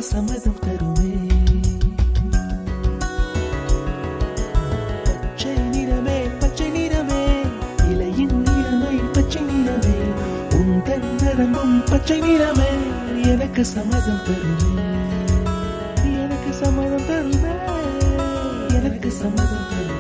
சம்மதம் தருமே. பச்சை நிறமே பச்சை நிறமே, இலையின் நிறமை பச்சை நிறமே, உந்தன் நரம்பும் பச்சை நிறமே, எனக்கு சம்மதம் தருமே, எனக்கு சம்மதம் தருமே, எனக்கு சம்மதம் தருமே.